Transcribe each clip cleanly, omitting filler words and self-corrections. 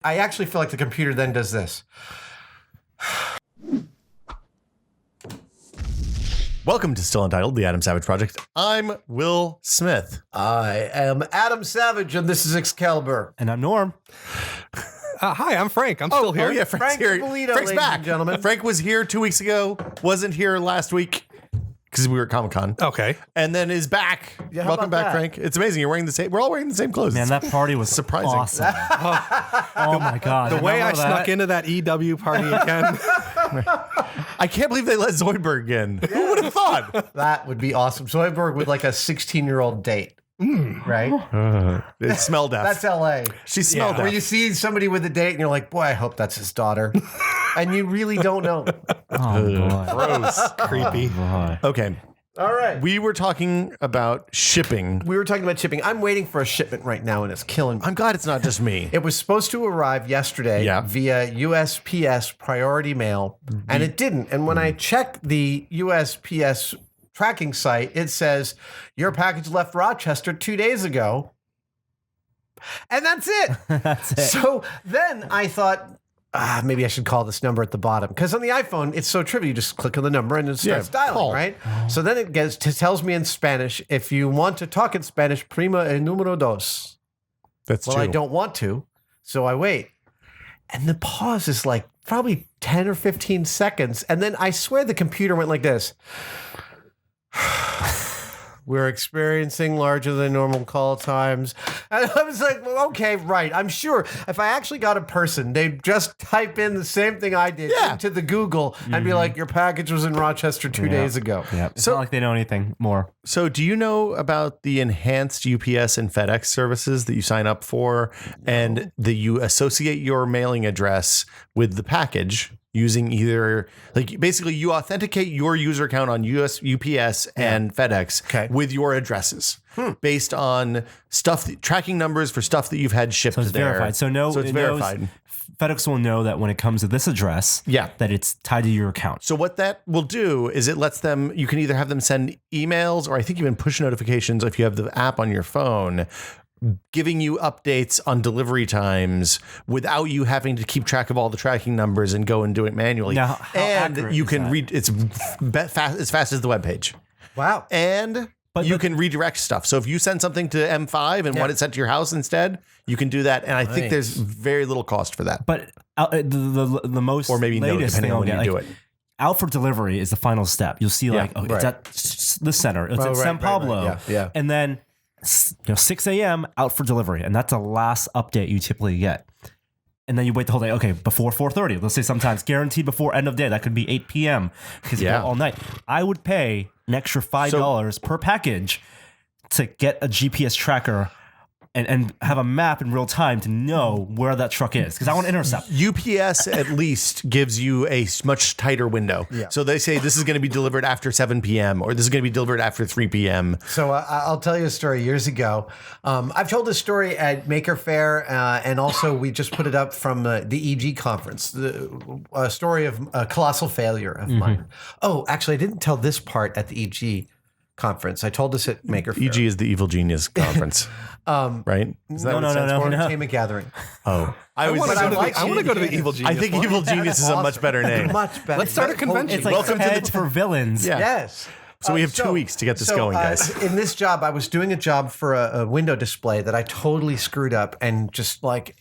I actually feel like the computer then does this. Welcome to Still Untitled, the Adam Savage Project. I'm Will Smith. I am Adam Savage, and this is Excalibur. And I'm Norm. Hi, I'm Frank. I'm still here. Oh yeah, Frank's Frank here. Ippolito, Frank's ladies back. and gentlemen. Frank was here 2 weeks ago, wasn't here last week because we were at Comic-Con. Okay. And then is back. Yeah, how Welcome about back, that? Frank. It's amazing. You're wearing the same. We're all wearing the same clothes. Man, that party was surprising. awesome. Oh my God. The way I Remember snuck that? into that EW party again. I can't believe they let Zoidberg in. Who would have thought? That would be awesome. Zoidberg with like a 16-year-old date, right? It smelled deaf. That's L.A. She smelled Where deaf. you see somebody with a date and you're like, boy, I hope that's his daughter. And you really don't know. Oh, God. Gross. Creepy. Boy. Okay. All right. We were talking about shipping. We were talking about shipping. I'm waiting for a shipment right now, and it's killing me. I'm glad it's not just me. It was supposed to arrive yesterday via USPS priority mail, and it didn't. And when I checked the USPS tracking site, it says, your package left Rochester 2 days ago. And that's it. That's it. So then I thought, maybe I should call this number at the bottom. Because on the iPhone, it's so trivial. You just click on the number and it starts dialing, call. right? So then it tells me in Spanish, if you want to talk in Spanish, prima el número dos. That's Well, true. I don't want to, so I wait. And the pause is like probably 10 or 15 seconds. And then I swear the computer went like this. We're experiencing larger than normal call times. And I was like, well, okay, right. I'm sure if I actually got a person, they'd just type in the same thing I did into the Google and be like, your package was in Rochester 2 days ago. Yeah. It's not like they know anything more. So do you know about the enhanced UPS and FedEx services that you sign up for and that you associate your mailing address with the package using either, like, basically you authenticate your user account on UPS and FedEx with your addresses based on stuff, tracking numbers for stuff that you've had shipped So it's there. verified. So it's verified. FedEx will know that when it comes to this address, that it's tied to your account. So what that will do is it lets them, you can either have them send emails or I think even push notifications if you have the app on your phone, giving you updates on delivery times without you having to keep track of all the tracking numbers and go and do it manually. Now, how and accurate you is can that? read it's as fast as the web page. Wow. And you can redirect stuff. So if you send something to M5 and want it sent to your house instead, you can do that. And I think there's very little cost for that. But the most Or maybe no, latest depending thing on when I'll you get, do it. out for delivery is the final step. You'll see it's at the center. It's at San Pablo. Yeah. And then 6 a.m. out for delivery. And that's the last update you typically get. And then you wait the whole day. Okay, before 4:30. Let's say sometimes guaranteed before end of day. That could be 8 p.m. because you go all night. I would pay an extra $5 per package to get a GPS tracker and have a map in real time to know where that truck is because I want to intercept. UPS at least gives you a much tighter window. So they say this is going to be delivered after 7 p.m. or this is going to be delivered after 3 p.m. So I'll tell you a story. Years ago, I've told this story at Maker Faire, and also we just put it up from the EG conference, a story of a colossal failure of mine. Oh, actually, I didn't tell this part at the EG conference. I told this at Maker Faire. EG is the Evil Genius Conference, right? Is that what it stands for? Entertainment Gathering. Oh, I want to go to the Evil Genius. I think one. Evil Genius is a much better name. Much better. Let's start a convention. It's like Welcome to TED for villains. Yeah. Yes. So we have 2 weeks to get this going, guys. In this job, I was doing a job for a window display that I totally screwed up and just like,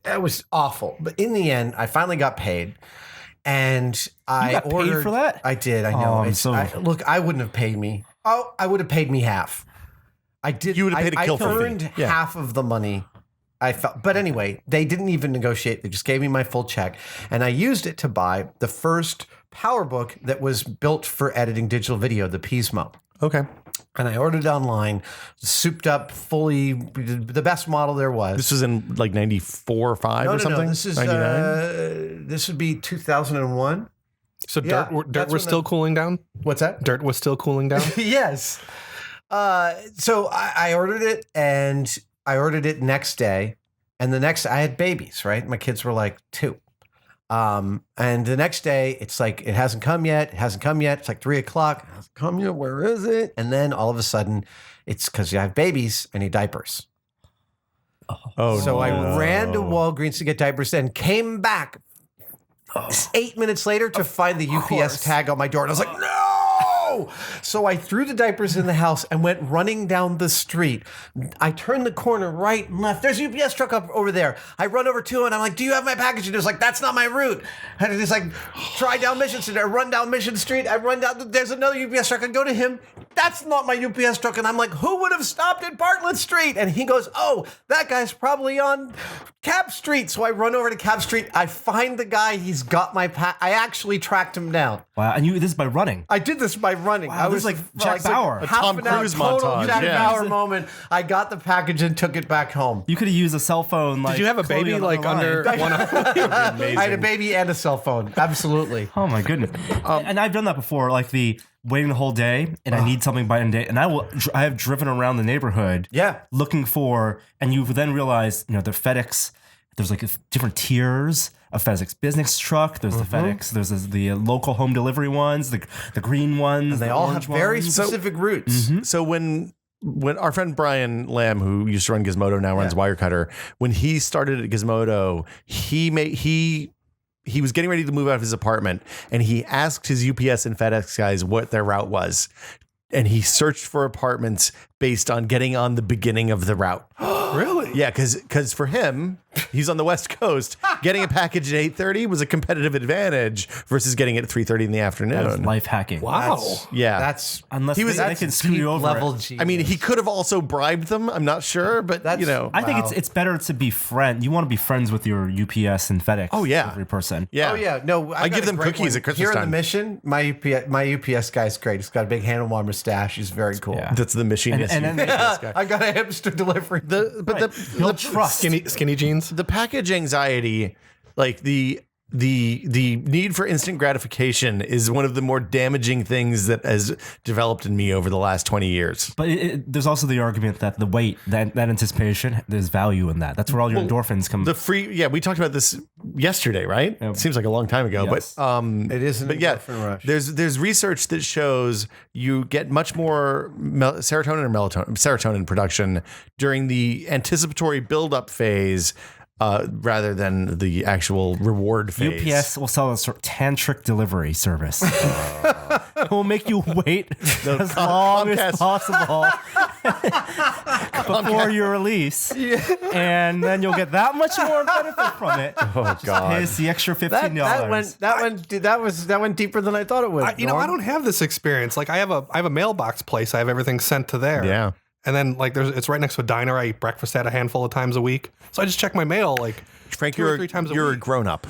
it was awful. But in the end, I finally got paid. And I got paid ordered for that? I did. I know. I'm Look, I wouldn't have paid me. Oh, I would have paid me half. I did. You would have paid a kill fee. I earned half of the money. I felt, but anyway, they didn't even negotiate. They just gave me my full check, and I used it to buy the first PowerBook that was built for editing digital video, the Pismo. Okay. And I ordered it online, souped up, fully the best model there was. This was in like 94 or 5 or something? No, this is 99? this would be 2001. So Yeah, dirt that's was when still cooling down? What's that? Dirt was still cooling down? Yes. So I ordered it, and I ordered it next day. And the next, I had babies, right? My kids were like 2. And the next day, it's like, it hasn't come yet. It hasn't come yet. It's like 3 o'clock. It hasn't come yet. Where is it? And then all of a sudden, it's because you have babies and need diapers. Oh, So I ran to Walgreens to get diapers and came back 8 minutes later to find the UPS tag on my door. And I was like, no! So I threw the diapers in the house and went running down the street. I turned the corner right and left. There's a UPS truck up over there. I run over to it and I'm like, do you have my package? And it was like, that's not my route. And it's like, try down Mission Street. I run down Mission Street. I run down, there's another UPS truck. I go to him. That's not my UPS truck. And I'm like, who would have stopped at Bartlett Street? And he goes, oh, that guy's probably on Cap Street. So I run over to Cap Street. I find the guy. He's got my I actually tracked him down. Wow. And this is by running. I did this by running. Wow, I was like Jack Bauer. half Tom an hour, Cruise total montage, Jack yeah. Bauer moment. I got the package and took it back home. You could have used a cell phone. Like, Did you have a baby Chloe like on the under line. one? I had a baby and a cell phone. Absolutely. Oh my goodness! And I've done that before, like the waiting the whole day, and I need something by end day, and I have driven around the neighborhood, Yeah. looking for, and you then realize, the FedEx. There's like different tiers of FedEx business truck. There's the FedEx. There's the local home delivery ones, the green ones. And they the all have orange very ones. specific routes. So when our friend Brian Lamb, who used to run Gizmodo, now runs Wirecutter, when he started at Gizmodo, he was getting ready to move out of his apartment, and he asked his UPS and FedEx guys what their route was. And he searched for apartments based on getting on the beginning of the route. Really? Yeah, because for him, he's on the West Coast. Getting a package at 8:30 was a competitive advantage versus getting it at 3:30 in the That's afternoon. life hacking. Wow. Yeah, That's Unless He was- they that's can screw deep you over. level It. genius. I mean, he could have also bribed them. I'm not sure, but That's- I think Wow. it's better to be friend. You want to be friends with your UPS and FedEx. Oh, yeah. delivery person. yeah. Oh yeah, no. I give them cookies at Christmas Here in time. the Mission, my UPS guy's great. He's got a big handlebar mustache. He's very cool. Yeah. That's the machinist. And then I got a hipster delivery. build trust. Skinny jeans. the package anxiety, like the need for instant gratification, is one of the more damaging things that has developed in me over the last 20 years. But there's also the argument that the wait, that anticipation, there's value in that. That's where all your endorphins come. We talked about this yesterday, right? It seems like a long time ago, Yes. but It is an But yeah, endorphin rush. there's research that shows you get much more serotonin production during the anticipatory build-up phase rather than the actual reward phase. UPS will sell a sort of tantric delivery service. It will make you wait as long as Comcast. possible before your release, and then you'll get that much more benefit from it. Oh God! Pay us the extra $15. that went deeper than I thought it would. I don't have this experience. Like I have a mailbox place. I have everything sent to there. Yeah. And then like it's right next to a diner. I eat breakfast at a handful of times a week. So I just check my mail like Frank, 2 or 3 times a you're a week. grown up.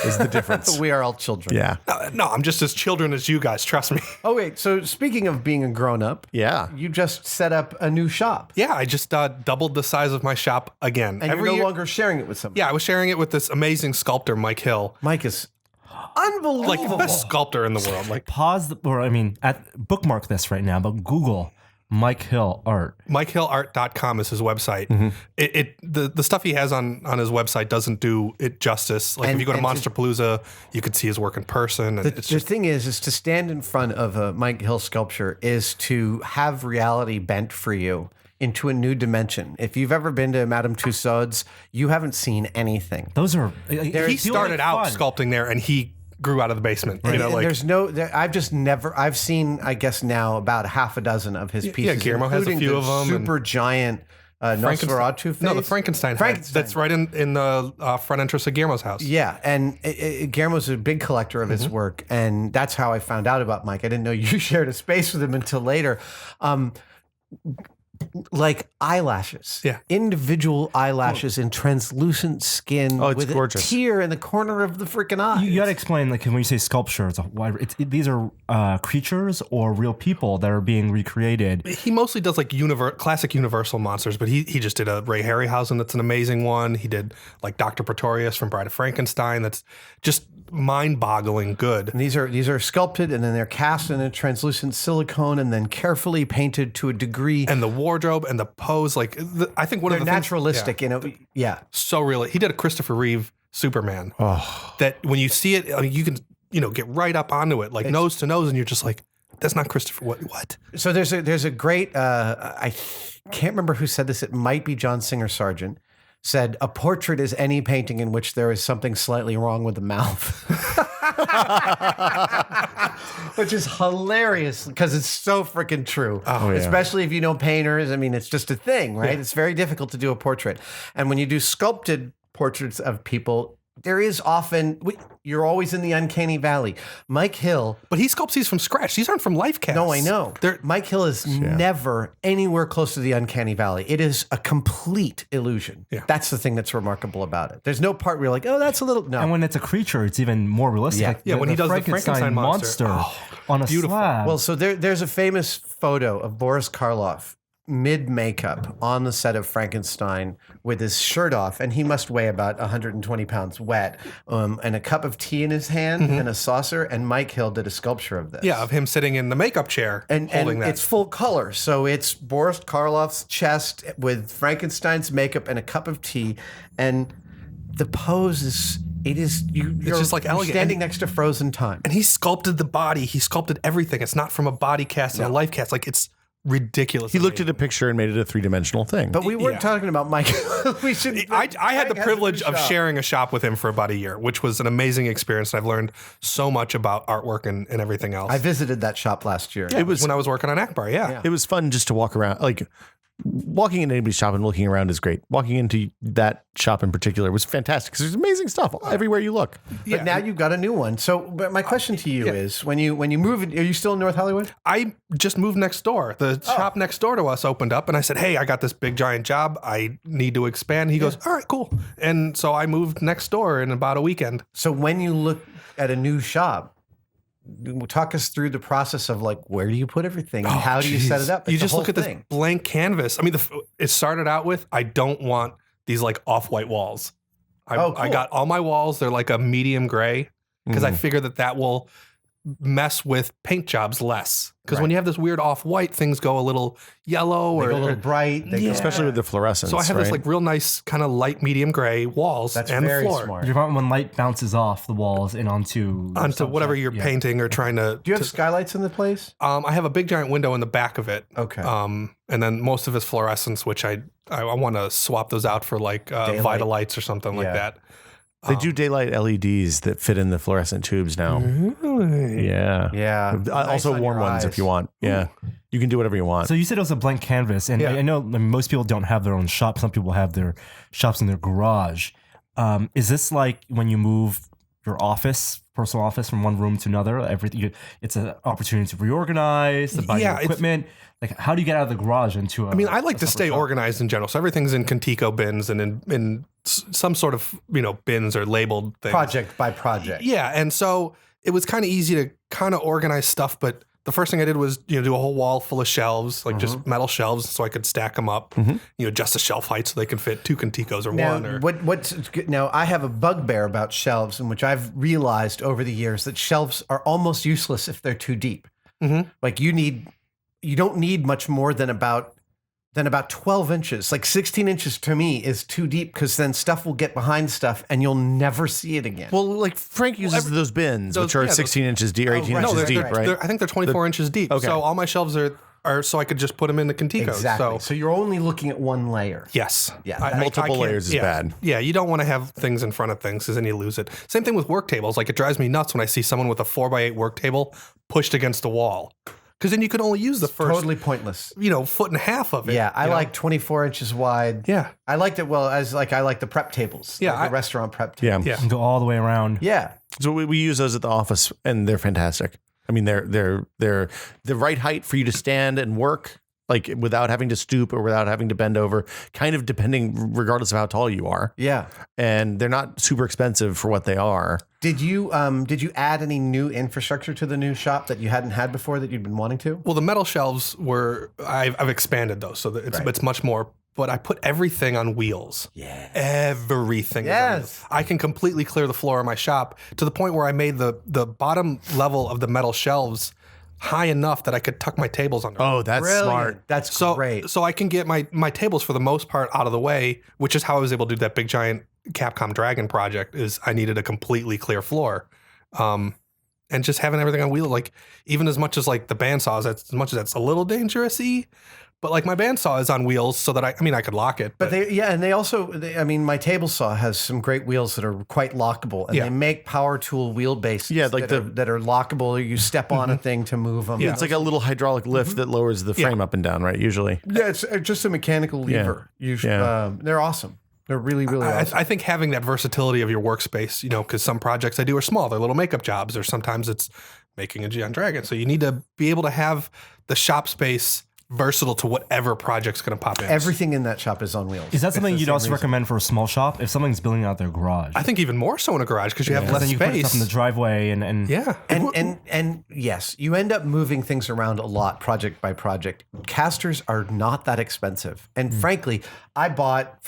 Is the difference? We are all children. Yeah. No, I'm just as children as you guys. Trust me. Oh wait. So speaking of being a grown up, Yeah. you just set up a new shop, Yeah, I just doubled the size of my shop again. and you're no longer sharing it with someone. Yeah, I was sharing it with this amazing sculptor, Mike Hill. Mike is unbelievable. Like the best sculptor in the world. Like Bookmark this right now, but Google Mike Hill art. MikeHillArt.com is his website. The stuff he has on his website doesn't do it justice. Like And- if you go to and Monsterpalooza, you could see his work in person. And it's The just thing is to stand in front of a Mike Hill sculpture is to have reality bent for you into a new dimension. If you've ever been to Madame Tussauds, you haven't seen anything. Those are he started out sculpting there, and he grew out of the basement. You know, And like there's no, I've seen, I guess now about half a dozen of his pieces. Guillermo has a including few the of them, and super giant Nosferatu face. No, the Frankenstein. Frankenstein. That's right in the front entrance of Guillermo's house. Yeah, and Guillermo's a big collector of his work, and that's how I found out about Mike. I didn't know you shared a space with him until later. Like eyelashes, Yeah. individual eyelashes in translucent skin Oh, it's with gorgeous. a tear in the corner of the freaking eye. You got to explain, like, when you say sculpture, these are creatures or real people that are being recreated. He mostly does like classic Universal monsters, but he just did a Ray Harryhausen that's an amazing one. He did like Dr. Pretorius from Bride of Frankenstein. That's just mind-boggling good. And these are sculpted and then they're cast in a translucent silicone and then carefully painted to a degree. And the wardrobe and the pose, like I think one They're of the naturalistic, things, yeah. so real. He did a Christopher Reeve Superman. That when you see it, I mean, you can get right up onto it, like nose to nose, and you're just like, that's not Christopher. What? So there's a great I can't remember who said this. It might be John Singer Sargent. said, "A portrait is any painting in which there is something slightly wrong with the mouth." Which is hilarious because it's so freaking true. Oh, yeah. Especially if you know painters. I mean, it's just a thing, right? It's very difficult to do a portrait. And when you do sculpted portraits of people, there is often, you're always in the uncanny valley. Mike Hill. But he sculpts these from scratch. These aren't from life casts. No, I know. Mike Hill is never anywhere close to the uncanny valley. It is a complete illusion. Yeah. That's the thing that's remarkable about it. There's no part where you're like, oh, that's a little, no. And when it's a creature, it's even more realistic. Yeah. Like When he does the Frankenstein monster. On a beautiful. slab. Well, so there's a famous photo of Boris Karloff mid-makeup on the set of Frankenstein with his shirt off, and he must weigh about 120 pounds wet, and a cup of tea in his hand and a saucer, and Mike Hill did a sculpture of this. Yeah, of him sitting in the makeup chair And holding that. it's full color. So it's Boris Karloff's chest with Frankenstein's makeup and a cup of tea, and the pose is... You're just like elegant. standing next to frozen time. And he sculpted the body. He sculpted everything. It's not from a body cast and a life cast. Like, it's ridiculous. He looked at a picture and made it a 3-dimensional thing. But we weren't talking about Mike. We should. I had the privilege of sharing a shop with him for about a year, which was an amazing experience. I've learned so much about artwork and everything else. I visited that shop last year. it was when I was working on Akbar. Yeah. It was fun just to walk around. Like, walking into anybody's shop and looking around is great. Walking into that shop in particular was fantastic because there's amazing stuff everywhere you look. But now you've got a new one. So, but my question to you is: when you move, are you still in North Hollywood? I just moved next door. The shop next door to us opened up, and I said, "Hey, I got this big giant job. I need to expand." He goes, "All right, cool." And so I moved next door in about a weekend. So when you look at a new shop, talk us through the process of like, where do you put everything? And how do you set it up? You It's a just whole look at thing. this blank canvas. I mean, it started out with, I don't want these like off-white walls. I Cool. got all my walls. They're like a medium gray because I figure that will mess with paint jobs less. Because when you have this weird off-white, things go a little yellow They or go a little bright. They go- Especially with the fluorescence. So I have this right? like real nice kind of light medium gray walls That's and very floor smart. You're talking when light bounces off the walls and onto whatever you're painting or trying to. Do you have skylights in the place? I have a big giant window in the back of it. Okay. And then most of it's fluorescence, which I want to swap those out for like Vitalights or something like that. They do daylight LEDs that fit in the fluorescent tubes now. Really? Yeah. Yeah. Also Nice on warm your ones eyes. if you want. Yeah. You can do whatever you want. So you said it was a blank canvas, and I know most people don't have their own shop. Some people have their shops in their garage. Is this like when you move your personal office from one room to another? It's an opportunity to reorganize, to buy new equipment. Like, how do you get out of the garage into a? I mean, I like to stay organized in general, so everything's in Contico bins and in some sort of bins or labeled things. Project by project. Yeah, and so it was kind of easy to kind of organize stuff, but the first thing I did was do a whole wall full of shelves, like just metal shelves, so I could stack them up. Adjust the shelf height so they can fit 2 Conticos or Now, one. Or what's good? Now, I have a bugbear about shelves, in which I've realized over the years that shelves are almost useless if they're too deep. Like you don't need much more than about 12 inches. Like 16 inches to me is too deep because then stuff will get behind stuff and you'll never see it again. Well, like Frank uses those bins, which are 16 inches deep or 18 right. inches deep, they're- right? I think they're 24 inches deep. Okay. So all my shelves are so I could just put them in the Conticos. Exactly. So So you're only looking at one layer. yes. Yeah, multiple can't- layers is bad. Yeah, you don't want to have things in front of things because then you lose it. Same thing with work tables. Like, it drives me nuts when I see someone with a 4x8 work table pushed against a wall. Because then you can only use the first, Totally pointless. foot and a half of it. Yeah, I you know? like 24 inches wide. Yeah. I liked it I like the prep tables. Yeah, like the restaurant prep tables. Yeah. and go all the way around. Yeah. So we use those at the office, and they're fantastic. I mean, they're the right height for you to stand and work, like without having to stoop or without having to bend over, kind of depending, regardless of how tall you are. Yeah. And they're not super expensive for what they are. Did you add any new infrastructure to the new shop that you hadn't had before that you'd been wanting to? Well, the metal shelves I've expanded those, so that it's much more. But I put everything on wheels. Yeah. Everything. is on Yes. wheels. I can completely clear the floor of my shop to the point where I made the bottom level of the metal shelves high enough that I could tuck my tables under. Oh, that's Brilliant. smart. That's So, great. so I can get my tables for the most part out of the way, which is how I was able to do that big giant Capcom Dragon project. Is I needed a completely clear floor, and just having everything on wheel. Like, even as much as like the bandsaws, as much as that's a little dangerous-y, But like my bandsaw is on wheels so that I could lock it. But my table saw has some great wheels that are quite lockable, and they make power tool wheel bases that are lockable. You step on a thing to move them. Yeah, it's like a little hydraulic lift that lowers the frame up and down, right? Usually. Yeah, it's just a mechanical lever. They're awesome. They're really, really awesome. I think having that versatility of your workspace, because some projects I do are small. They're little makeup jobs, or sometimes it's making a Giant Dragon. So you need to be able to have the shop space versatile to whatever project's going to pop in. Everything in that shop is on wheels. Is that something you'd also recommend for a small shop if something's building out their garage? I think even more so in a garage because you have less then you space. put stuff in the driveway and yeah. And yes, you end up moving things around a lot, project by project. Casters are not that expensive, and frankly, I bought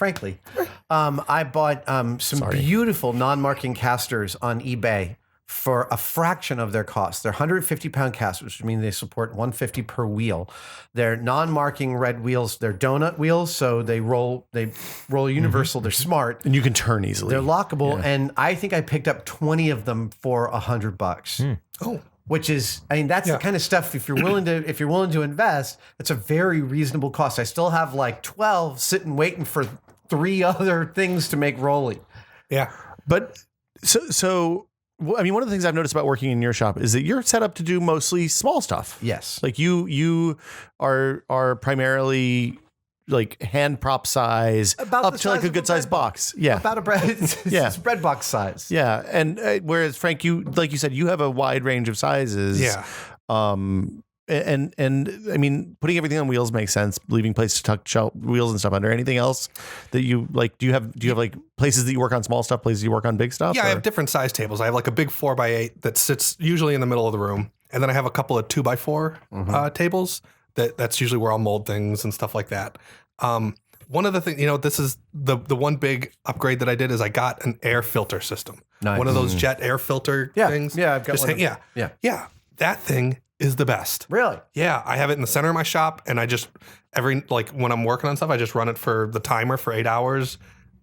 some beautiful non-marking casters on eBay for a fraction of their cost. They're 150-pound casters, which means they support 150 per wheel. They're non-marking red wheels. They're donut wheels, so they roll universal. They're smart. And you can turn easily. They're lockable, and I think I picked up 20 of them for $100. Oh. Which is, that's the kind of stuff, if you're willing to invest, that's a very reasonable cost. I still have like 12 sitting waiting for 3 other things to make rolling. Yeah. But so one of the things I've noticed about working in your shop is that you're set up to do mostly small stuff. Yes. Like you are primarily like hand prop size up to like a good sized box. Yeah. About a bread box size. Yeah. And whereas Frank, like you said, you have a wide range of sizes. Yeah. And putting everything on wheels makes sense. Leaving places to tuck shelf wheels and stuff under. Anything else that you like? Do you have like places that you work on small stuff, places you work on big stuff? Yeah, I have different size tables. I have like a big 4x8 that sits usually in the middle of the room, and then I have a couple of 2x4 tables that's usually where I'll mold things and stuff like that. One of the things, this is the one big upgrade that I did is I got an air filter system. Nice. One of those jet air filter things. Yeah, I've got one. Yeah. That thing is the best. Really? Yeah, I have it in the center of my shop, and I just when I'm working on stuff, I just run it for the timer for 8 hours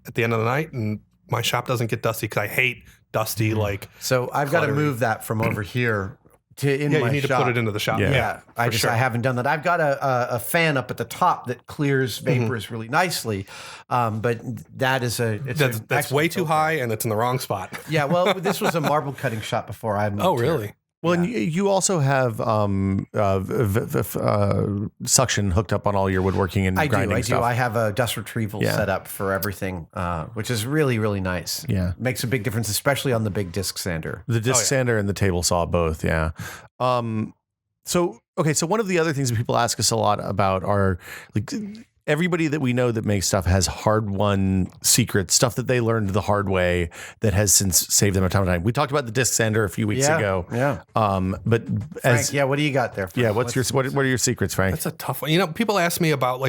at the end of the night, and my shop doesn't get dusty because I hate dusty So I've got to move that from over here to my shop. You need to put it into the shop. Yeah, I haven't done that. I've got a fan up at the top that clears vapors really nicely, but that's way too high, and it's in the wrong spot. Yeah, well, this was a marble cutting shop before I moved. Oh, really? Here. Well, and you also have suction hooked up on all your woodworking and grinding stuff. I have a dust retrieval set up for everything, which is really, really nice. Yeah. Makes a big difference, especially on the big disc sander. The disc sander and the table saw both, yeah. So one of the other things that people ask us a lot about are like everybody that we know that makes stuff has hard-won secrets, stuff that they learned the hard way that has since saved them a ton of time. We talked about the disc sander a few weeks ago. Yeah. But Frank, what do you got there? Frank? Yeah. What are your secrets, Frank? That's a tough one. People ask me about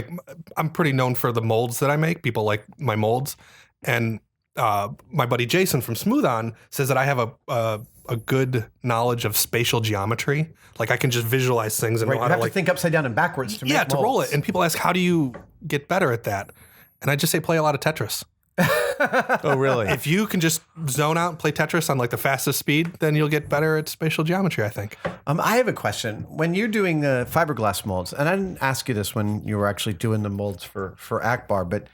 I'm pretty known for the molds that I make. People like my molds, and my buddy Jason from Smooth On says that I have a good knowledge of spatial geometry. Like I can just visualize things and know how to think upside down and backwards to make molds. To roll it. And people ask, how do you get better at that? And I just say, play a lot of Tetris. Oh, really? If you can just zone out and play Tetris on the fastest speed, then you'll get better at spatial geometry, I think. I have a question. When you're doing the fiberglass molds, and I didn't ask you this when you were actually doing the molds for Akbar, but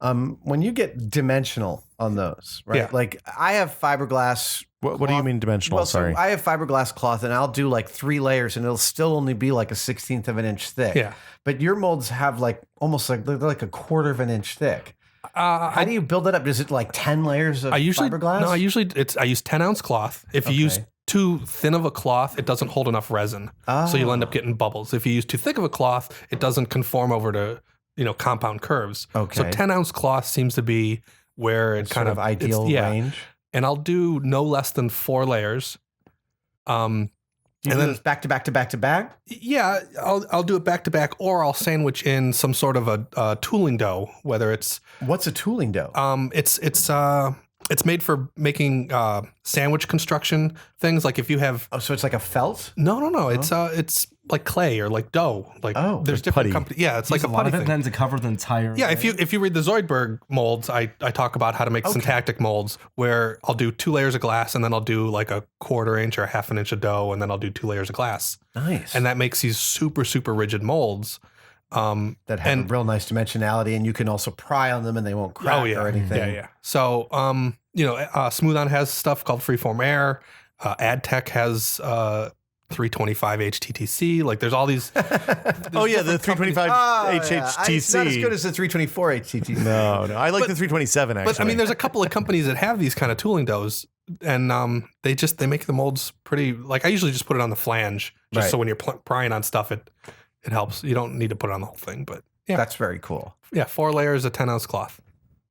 when you get dimensional on those, right? Yeah. Like I have fiberglass. What do you mean dimensional? Well, Sorry. So I have fiberglass cloth, and I'll do 3 layers, and it'll still only be like a 1/16 of an inch thick. Yeah. But your molds have almost like they're like a 1/4 of an inch thick. How do you build it up? Is it 10 layers of fiberglass? No, I use 10-ounce cloth. If you use too thin of a cloth, it doesn't hold enough resin, so you'll end up getting bubbles. If you use too thick of a cloth, it doesn't conform over to compound curves. Okay. So 10-ounce cloth seems to be where it kind of ideal range. And I'll do no less than 4 layers. And then it's back to back to back to back. Yeah, I'll do it back to back, or I'll sandwich in some sort of a tooling dough. Whether it's what's a tooling dough? It's made for making sandwich construction things. Like if you have so it's like a felt? No. It's like clay or like dough. There's different companies. Yeah, it's like a putty thing. Then to cover the entire. Yeah, if you read the Zoidberg molds, I talk about how to make syntactic molds where I'll do 2 layers of glass and then I'll do like a 1/4 inch or 1/2 inch of dough and then I'll do 2 layers of glass. Nice. And that makes these super super rigid molds. that have a real nice dimensionality, and you can also pry on them and they won't crack or anything. Yeah. So, Smooth On has stuff called Freeform Air. AdTech has 325 HTTC. Like there's all these. The 325 HTTC. It's not as good as the 324 HTTC. No. I like the 327 actually. But I mean, there's a couple of companies that have these kind of tooling doughs, and they make the molds pretty. Like I usually just put it on the flange, just so when you're prying on stuff, it helps. You don't need to put it on the whole thing, but yeah, that's very cool. Yeah, 4 layers of 10-ounce cloth.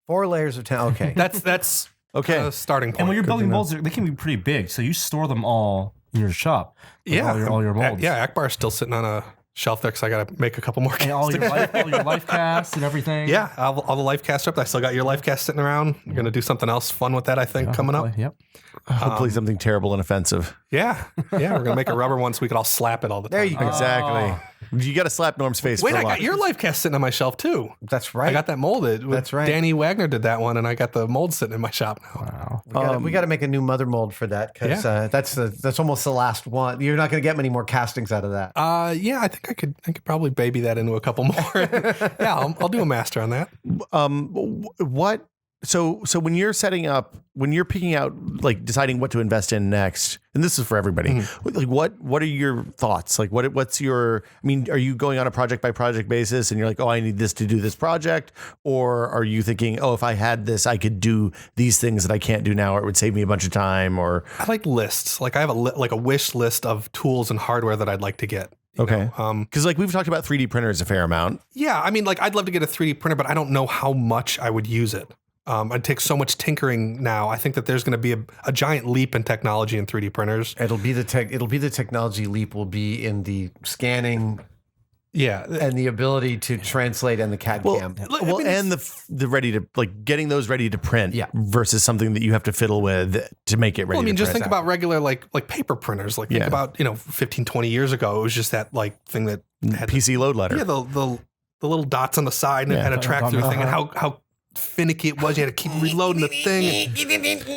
4 layers of 10. Okay, that's okay. Starting point. And when you're building molds, they can be pretty big, so you store them all in your shop. All your molds. Yeah, Akbar's still sitting on a shelf there because I got to make a couple more. And all your life casts and everything. Yeah, all the life casts up. I still got your life cast sitting around. You're going to do something else fun with that, I think, coming up. Yep. Hopefully something terrible and offensive. Yeah. We're going to make a rubber one so we can all slap it all the time. There you go. Exactly. You got to slap Norm's face. Wait, for I luck. got your life cast sitting on my shelf too. That's right. I got that molded. That's right. Danny Wagner did that one, and I got the mold sitting in my shop now. Wow. We got to make a new mother mold for that because that's almost the last one. You're not going to get many more castings out of that. Yeah, I think I could probably baby that into a couple more. Yeah, I'll do a master on that. What? So when you're setting up, when you're picking out, like deciding what to invest in next, and this is for everybody, like what are your thoughts? Like what's your? I mean, are you going on a project by project basis, and you're like, oh, I need this to do this project, or are you thinking, oh, if I had this, I could do these things that I can't do now, or it would save me a bunch of time, or I like lists. Like I have a wish list of tools and hardware that I'd like to get. Okay. Because like we've talked about 3D printers a fair amount. Yeah, I mean, like I'd love to get a 3D printer, but I don't know how much I would use it. I'd take so much tinkering now. I think that there's going to be a giant leap in technology in 3D printers. It'll be the technology leap will be in the scanning. Yeah, and the ability to translate and the CAD cam. Well, and the ready to like getting those ready to print versus something that you have to fiddle with to make it ready. Well, I mean, to just print. think about regular like paper printers. Like think about 15, 20 years ago, it was just that like thing that had PC load letter. Yeah, the little dots on the side and it had a track through thing, and how finicky it was. You had to keep reloading the thing.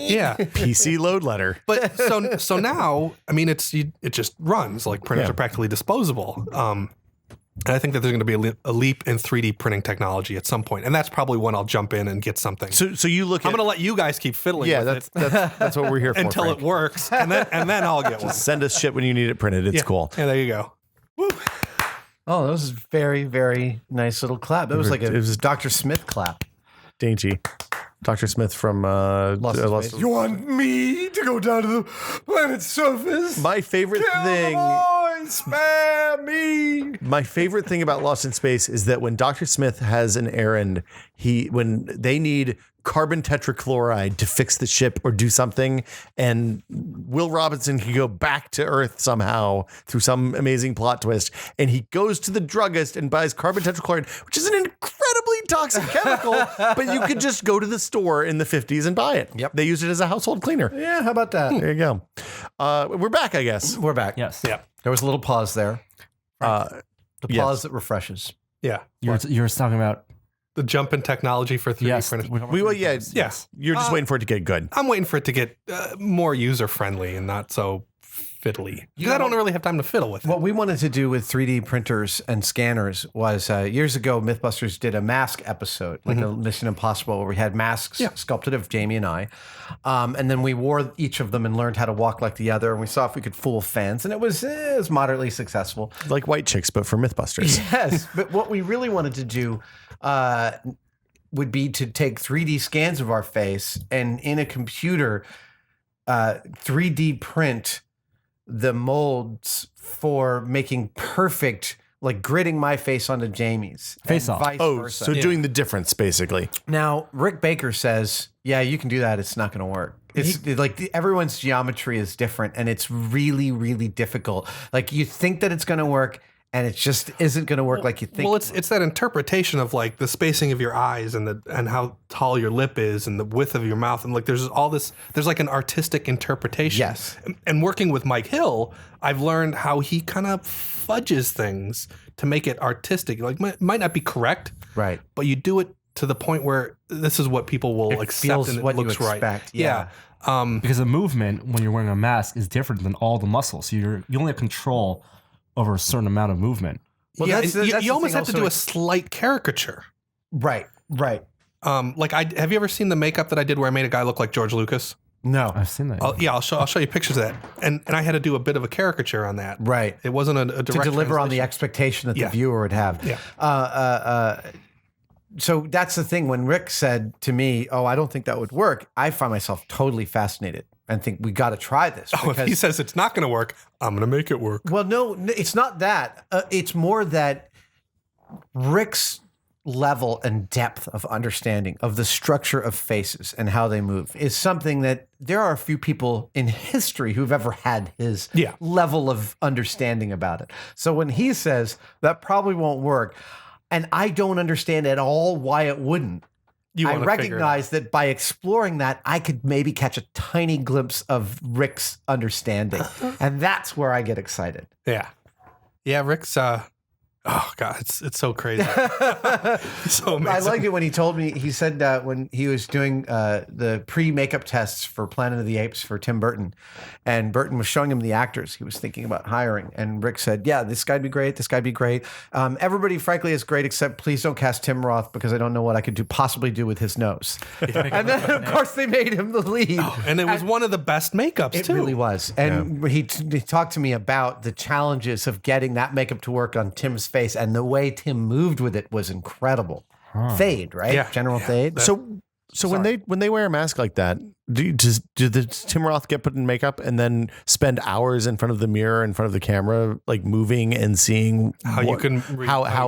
Yeah, PC load letter. But so now, I mean, it just runs. Like printers are practically disposable. And I think that there's going to be a leap in 3D printing technology at some point, and that's probably when I'll jump in and get something. So you look. I'm going to let you guys keep fiddling. Yeah, with that's what we're here for. Until Frank. it works, and then I'll get one. Send us shit when you need it printed. It's cool. Yeah, there you go. Woo. Oh, that was a very, very nice little clap. It was like it was Dr. Smith clap. Dainty. Dr. Smith from Lost in Space. You want me to go down to the planet's surface? My favorite thing. Spare me. My favorite thing about Lost in Space is that when Dr. Smith has an errand, when they need carbon tetrachloride to fix the ship or do something, and Will Robinson can go back to Earth somehow through some amazing plot twist, and he goes to the druggist and buys carbon tetrachloride, which is an incredibly toxic chemical, but you could just go to the store in the 50s and buy it. Yep. They used it as a household cleaner. Yeah, how about that? There you go. We're back, I guess. We're back. Yes. Yeah. There was a little pause there. The pause that refreshes. Yeah. You're talking about the jump in technology for 3D printing. Yes. You're just waiting for it to get good. I'm waiting for it to get more user friendly and not so fiddly. Because I don't really have time to fiddle with it. What we wanted to do with 3D printers and scanners was years ago, Mythbusters did a mask episode, like a Mission Impossible, where we had masks sculpted of Jamie and I. And then we wore each of them and learned how to walk like the other. And we saw if we could fool fans. And it was moderately successful. Like White Chicks, but for Mythbusters. Yes. But what we really wanted to do would be to take 3D scans of our face and in a computer 3D print the molds for making perfect, like gritting my face onto Jamie's. Face off. Vice versa. So doing the difference, basically. Now, Rick Baker says, yeah, you can do that. It's not going to work. It's like everyone's geometry is different and it's really, really difficult. Like you think that it's going to work and it just isn't going to work like you think. Well, it's that interpretation of like the spacing of your eyes and how tall your lip is and the width of your mouth. And like there's all this, there's like an artistic interpretation. Yes. And working with Mike Hill, I've learned how he kind of fudges things to make it artistic. Like might not be correct. Right. But you do it to the point where this is what people will accept and it looks right. Yeah. because the movement when you're wearing a mask is different than all the muscles. So you only have control over a certain amount of movement. Well, yeah, that's the you almost thing have to also. do a slight caricature. Right. Like have you ever seen the makeup that I did where I made a guy look like George Lucas? No. I've seen that. I'll show you pictures of that. And I had to do a bit of a caricature on that. Right. It wasn't a direct To deliver on the translation. expectation that Yeah. the viewer would have. Yeah. So that's the thing. When Rick said to me, "Oh, I don't think that would work," I find myself totally fascinated and think we got to try this. Oh, if he says it's not going to work, I'm going to make it work. Well, no, it's not that. It's more that Rick's level and depth of understanding of the structure of faces and how they move is something that there are a few people in history who've ever had his level of understanding about it. So when he says that probably won't work, and I don't understand at all why it wouldn't, You I wanna figure it recognize that by exploring that, I could maybe catch a tiny glimpse of Rick's understanding. And that's where I get excited. Yeah. Yeah, Rick's oh god, it's so crazy. It's so amazing. I liked it when he told me, he said when he was doing the pre-makeup tests for Planet of the Apes for Tim Burton, and Burton was showing him the actors he was thinking about hiring. And Rick said, yeah, this guy'd be great. This guy'd be great. Everybody, frankly, is great, except please don't cast Tim Roth because I don't know what I could possibly do with his nose. And then, of course, they made him the lead. And it was one of the best makeups It too. really was. And he talked to me about the challenges of getting that makeup to work on Tim's face, and the way Tim moved with it was incredible. Fade, right? Yeah. General fade. So when they wear a mask like that, does Tim Roth get put in makeup and then spend hours in front of the mirror, in front of the camera, like moving and seeing how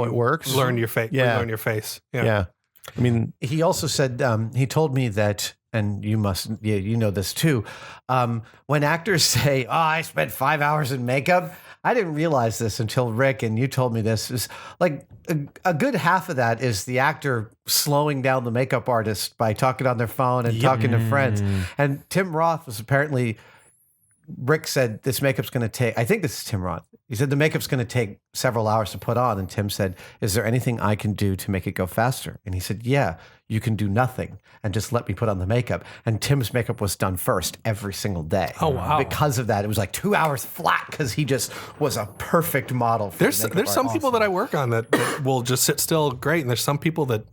it works? Learn your face. Yeah. Learn your face. Yeah. I mean, He also said, he told me that, and you know this too, when actors say, oh, I spent 5 hours in makeup, I didn't realize this until Rick, and you told me this, is like a good half of that is the actor slowing down the makeup artist by talking on their phone and talking to friends. And Tim Roth was apparently, Rick said, this makeup's going to take, I think this is Tim Roth. He said, the makeup's going to take several hours to put on. And Tim said, is there anything I can do to make it go faster? And he said, yeah, you can do nothing and just let me put on the makeup. And Tim's makeup was done first every single day. Oh, wow. Because of that, it was like 2 hours flat because he just was a perfect model. For There's some people that I work on that will just sit still great, and there's some people that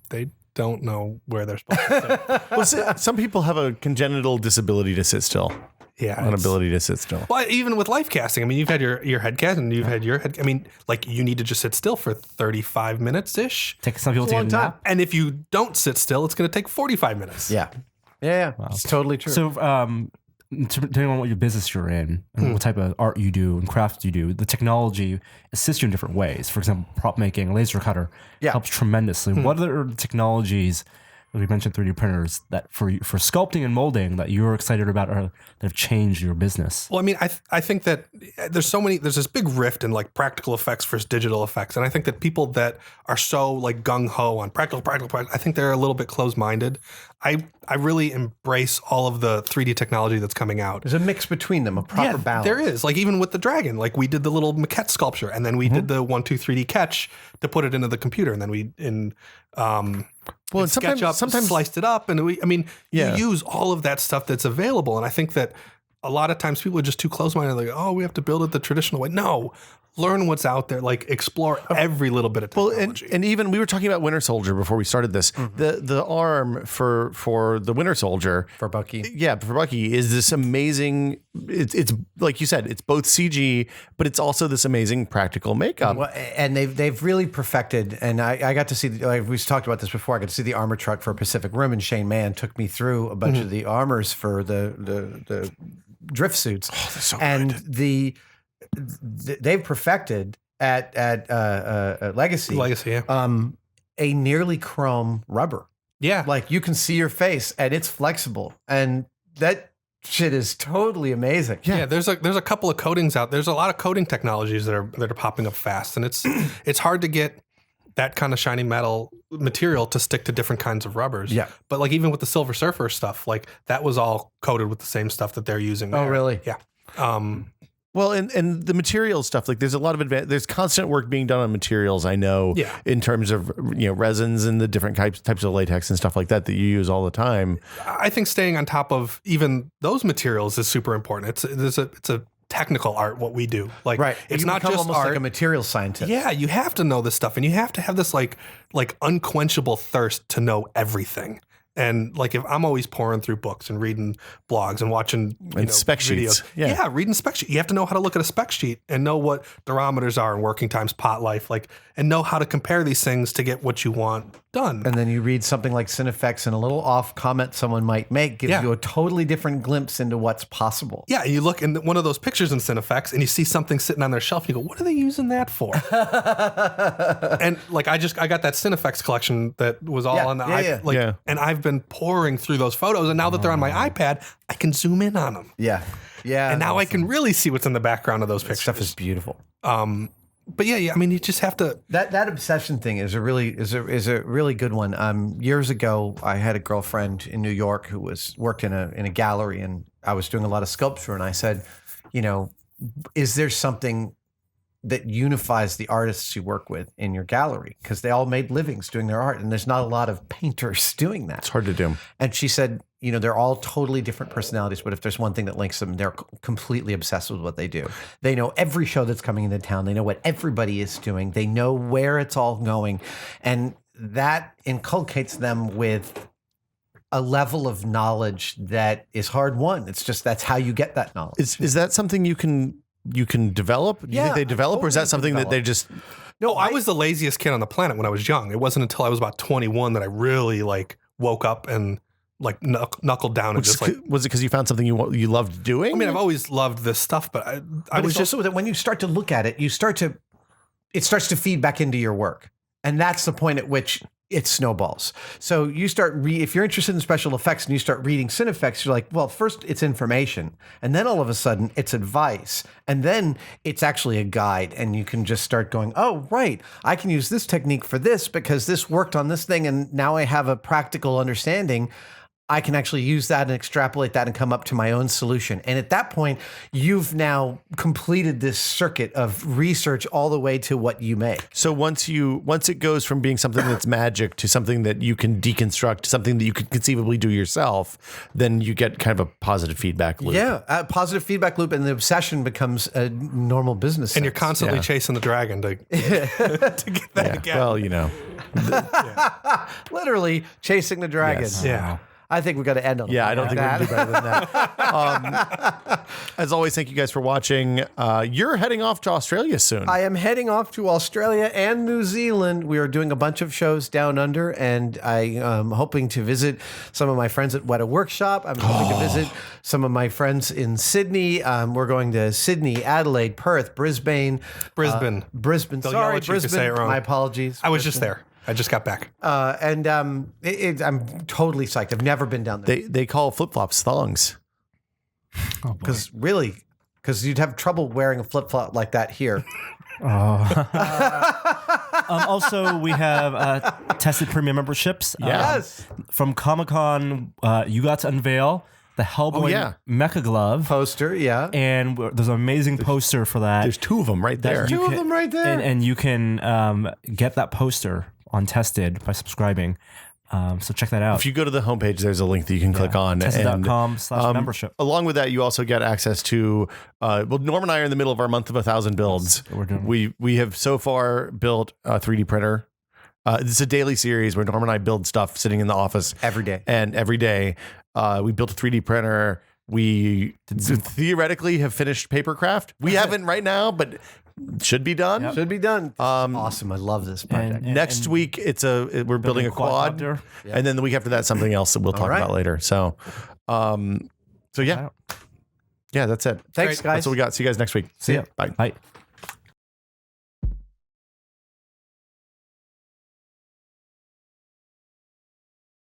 they don't know where they're supposed to sit. well, some people have a congenital disability to sit still. Yeah, An ability to sit still. Well, even with life casting, I mean, you've had your head cast and you've had your head. I mean, like you need to just sit still for 35 minutes ish. Take some people to long get a time. nap. And if you don't sit still, it's going to take 45 minutes. Yeah. Yeah. It's totally true. So, depending on what your business you're in and what type of art you do and crafts you do, the technology assists you in different ways. For example, prop making, laser cutter helps tremendously. What are the technologies? We mentioned 3D printers that for sculpting and molding that you're excited about or that have changed your business. Well, I mean, I think that there's this big rift in like practical effects versus digital effects. And I think that people that are so like gung ho on practical, I think they're a little bit closed minded. I really embrace all of the 3D technology that's coming out. There's a mix between them, a proper balance. There is. Like even with the dragon, like we did the little maquette sculpture and then we did the 1, 2, 3D catch to put it into the computer. And then we sometimes sliced it up, and you use all of that stuff that's available. And I think that a lot of times people are just too close-minded. Like, oh, we have to build it the traditional way. No, learn what's out there. Like explore every little bit of technology. And even we were talking about Winter Soldier before we started this. The arm for the Winter Soldier For Bucky. Yeah, for Bucky is this amazing. It's like you said, it's both CG, but it's also this amazing practical makeup. Well, and they've really perfected, and I got to see, like we talked about this before, I got to see the armor truck for Pacific Rim, and Shane Mann took me through a bunch of the armors for the drift suits. Oh, they're so and good. They've perfected at Legacy. Legacy, yeah. A nearly chrome rubber. Yeah. Like you can see your face and it's flexible, and that shit is totally amazing. Yeah, there's a couple of coatings out. There's a lot of coating technologies that are popping up fast, and it's hard to get that kind of shiny metal material to stick to different kinds of rubbers. Yeah. But like even with the Silver Surfer stuff, like that was all coated with the same stuff that they're using. Oh, there. really? Yeah. Well, and the material stuff, like there's a lot of there's constant work being done on materials. I know, in terms of resins and the different types of latex and stuff like that you use all the time. I think staying on top of even those materials is super important. It's a technical art, what we do. Like, Right. it's You not become just almost art. like a material scientist. Yeah, you have to know this stuff, and you have to have this like unquenchable thirst to know everything. And like, if I'm always pouring through books and reading blogs and watching spec sheets. videos, Yeah. reading spec sheet, you have to know how to look at a spec sheet and know what durometers are and working times, pot life, and know how to compare these things to get what you want done. And then you read something like Cinefex, and a little off comment someone might make gives you a totally different glimpse into what's possible. Yeah, and you look in one of those pictures in Cinefex, and you see something sitting on their shelf, and you go, "What are they using that for?" And like, I got that Cinefex collection that was all on the iPad, and I've been pouring through those photos, and now that they're on my iPad, I can zoom in on them. Yeah. And now I can really see what's in the background of those pictures. Stuff is beautiful. But yeah, I mean, you just have to. That obsession thing is a really good one. Years ago, I had a girlfriend in New York who worked in a gallery, and I was doing a lot of sculpture, and I said, is there something that unifies the artists you work with in your gallery? Because they all made livings doing their art, and there's not a lot of painters doing that. It's hard to do. And she said, they're all totally different personalities, but if there's one thing that links them, they're completely obsessed with what they do. They know every show that's coming into town. They know what everybody is doing. They know where it's all going. And that inculcates them with a level of knowledge that is hard won. It's just, that's how you get that knowledge. Is that something you can develop? Do you think they develop, or is that something that they just... No, I was the laziest kid on the planet when I was young. It wasn't until I was about 21 that I really woke up and knuckled down and was it because you found something you loved doing? I mean, I've always loved this stuff, but I was just also that when you start to look at it, it starts to feed back into your work, and that's the point at which it snowballs. So you start if you're interested in special effects and you start reading Cinefex, you're like, well, first it's information, and then all of a sudden it's advice, and then it's actually a guide, and you can just start going, oh, right, I can use this technique for this because this worked on this thing, and now I have a practical understanding. I can actually use that and extrapolate that and come up to my own solution. And at that point, you've now completed this circuit of research all the way to what you make. So once it goes from being something that's magic to something that you can deconstruct, to something that you could conceivably do yourself, then you get kind of a positive feedback loop. Yeah, a positive feedback loop, and the obsession becomes a normal business. And you're constantly chasing the dragon to get that again. Well, literally chasing the dragon. Yes. Yeah. I think we've got to end on I don't think we can do better than that. As always, thank you guys for watching. You're heading off to Australia soon. I am heading off to Australia and New Zealand. We are doing a bunch of shows down under, and I am hoping to visit some of my friends at Weta Workshop. I'm hoping to visit some of my friends in Sydney. We're going to Sydney, Adelaide, Perth, Brisbane. Brisbane. Sorry, yell at you if you Brisbane. say it wrong. My apologies. I was just there. I just got back. I'm totally psyched. I've never been down there. They call flip-flops thongs. Because you'd have trouble wearing a flip-flop like that here. Also, we have tested premium memberships. Yes. From Comic-Con, you got to unveil the Hellboy Mecha Glove Poster, yeah. And there's an amazing poster for that. There's two of them right there. Two of them right there. And you can get that poster on Tested by subscribing. So check that out. If you go to the homepage, there's a link that you can click on. Tested.com/membership. Along with that, you also get access to, Norm and I are in the middle of our month of 1,000 builds. We have so far built a 3D printer. It's a daily series where Norm and I build stuff sitting in the office. Every day. And every day, we built a 3D printer. We theoretically have finished Papercraft. We haven't right now, but should be done. Yep. Should be done. Awesome. I love this project. Next week, we're building a quad. And then the week after that, something else that we'll talk about later. So yeah. Yeah, that's it. Thanks, guys. That's what we got. See you guys next week. See ya. Bye. Bye.